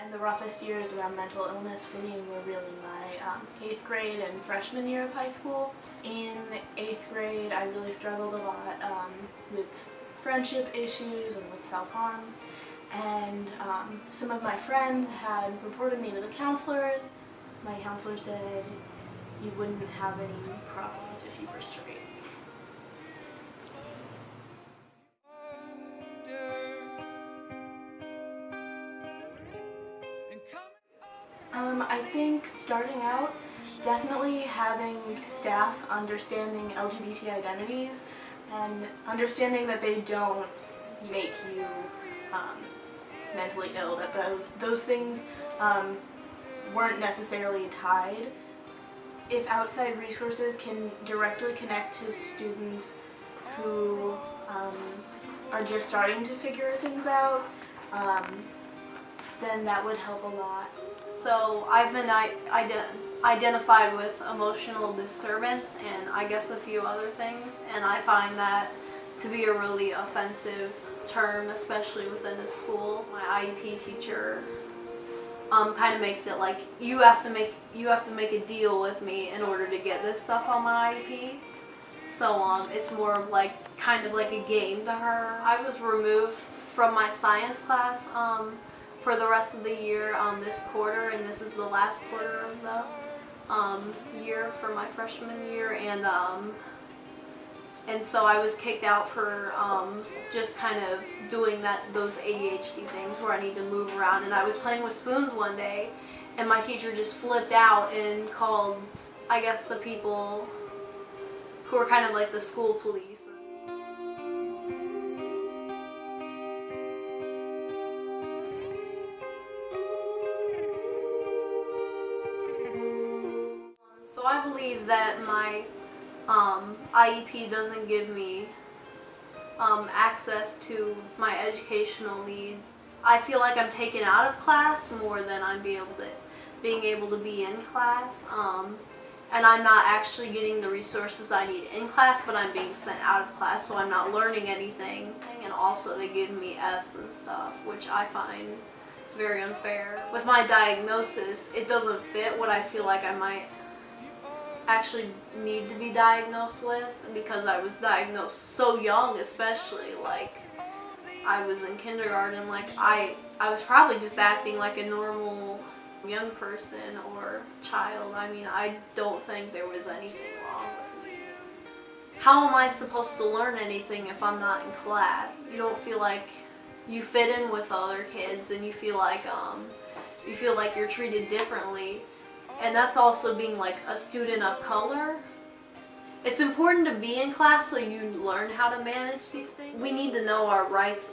And the roughest years around mental illness for me were really my 8th grade and freshman year of high school. In 8th grade, I really struggled a lot with friendship issues and with self-harm. And some of my friends had reported me to the counselors. My counselor said you wouldn't have any problems if you were straight. I think starting out, definitely having staff understanding LGBT identities and understanding that they don't make you mentally ill, that those things weren't necessarily tied. If outside resources can directly connect to students who are just starting to figure things out, then that would help a lot. So I've been identified with emotional disturbance and I guess a few other things, and I find that to be a really offensive term, especially within a school. My IEP teacher kind of makes it like you have to make a deal with me in order to get this stuff on my IEP. So it's more of like kind of like a game to her. I was removed from my science class for the rest of the year this quarter, and this is the last quarter of the year for my freshman year, and so I was kicked out for just kind of doing those ADHD things where I need to move around. And I was playing with spoons one day, and my teacher just flipped out and called, I guess, the people who are kind of like the school police. So I believe that my IEP doesn't give me access to my educational needs. I feel like I'm taken out of class more than I'm being able to be in class, and I'm not actually getting the resources I need in class, but I'm being sent out of class, so I'm not learning anything. And also they give me F's and stuff, which I find very unfair. With my diagnosis, it doesn't fit what I feel like I might actually need to be diagnosed with, because I was diagnosed so young, especially like I was in kindergarten. Like I was probably just acting like a normal young person or child. I mean, I don't think there was anything wrong with me. How am I supposed to learn anything if I'm not in class? You don't feel like you fit in with other kids, and you feel like you're treated differently. And that's also being like a student of color. It's important to be in class so you learn how to manage these things. We need to know our rights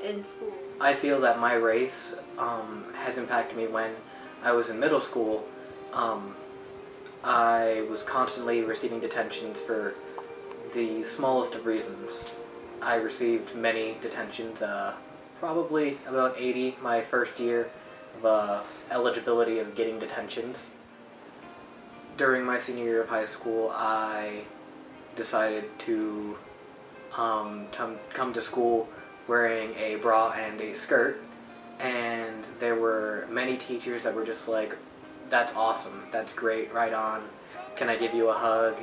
in school. I feel that my race has impacted me. When I was in middle school, I was constantly receiving detentions for the smallest of reasons. I received many detentions, probably about 80 my first year of eligibility of getting detentions. During my senior year of high school, I decided to come to school wearing a bra and a skirt, and there were many teachers that were just like, "That's awesome, that's great, right on, can I give you a hug?"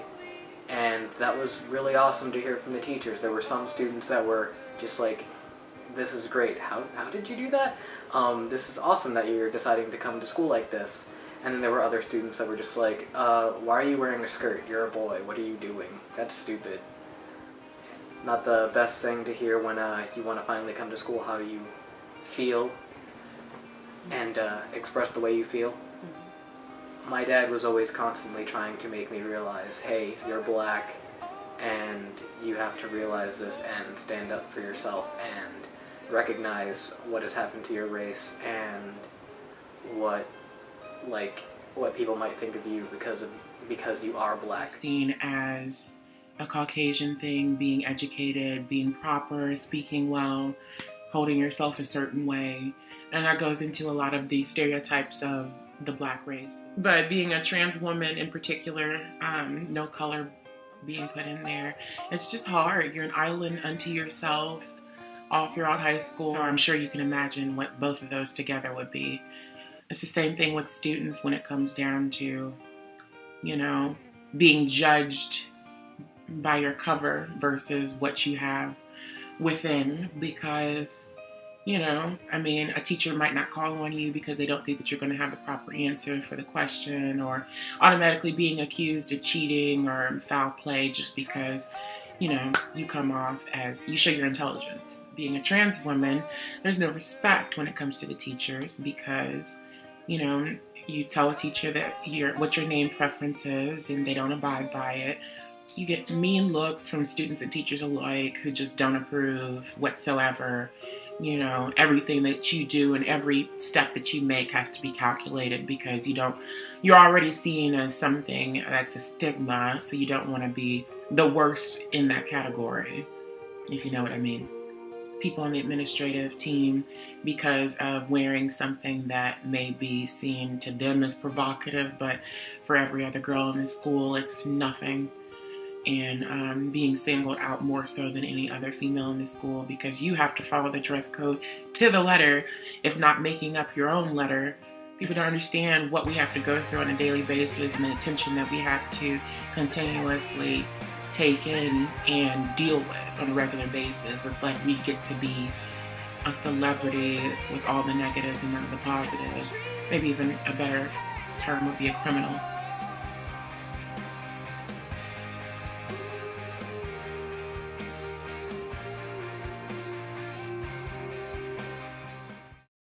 And that was really awesome to hear from the teachers. There were some students that were just like, "This is great, how did you do that? This is awesome that you're deciding to come to school like this." And then there were other students that were just like, "Why are you wearing a skirt? You're a boy, what are you doing? That's stupid." Not the best thing to hear when you want to finally come to school, how you feel and express the way you feel. My dad was always constantly trying to make me realize, hey, you're black, and you have to realize this and stand up for yourself and recognize what has happened to your race and what people might think of you because you are black. Seen as a Caucasian thing, being educated, being proper, speaking well, holding yourself a certain way. And that goes into a lot of the stereotypes of the black race. But being a trans woman in particular, no color being put in there, it's just hard. You're an island unto yourself. all throughout high school. So I'm sure you can imagine what both of those together would be. It's the same thing with students when it comes down to, you know, being judged by your cover versus what you have within, because, you know, I mean, a teacher might not call on you because they don't think that you're going to have the proper answer for the question, or automatically being accused of cheating or foul play just because, you know, you come off as, you show your intelligence. Being a trans woman, there's no respect when it comes to the teachers because, you know, you tell a teacher that what your name preference is and they don't abide by it. You get mean looks from students and teachers alike who just don't approve whatsoever. You know, everything that you do and every step that you make has to be calculated because you're already seen as something that's a stigma, so you don't want to be the worst in that category, if you know what I mean. People on the administrative team, because of wearing something that may be seen to them as provocative, but for every other girl in the school, it's nothing. And being singled out more so than any other female in the school because you have to follow the dress code to the letter, if not making up your own letter. People don't understand what we have to go through on a daily basis and the attention that we have to continuously take in and deal with on a regular basis. It's like we get to be a celebrity with all the negatives and none of the positives. Maybe even a better term would be a criminal.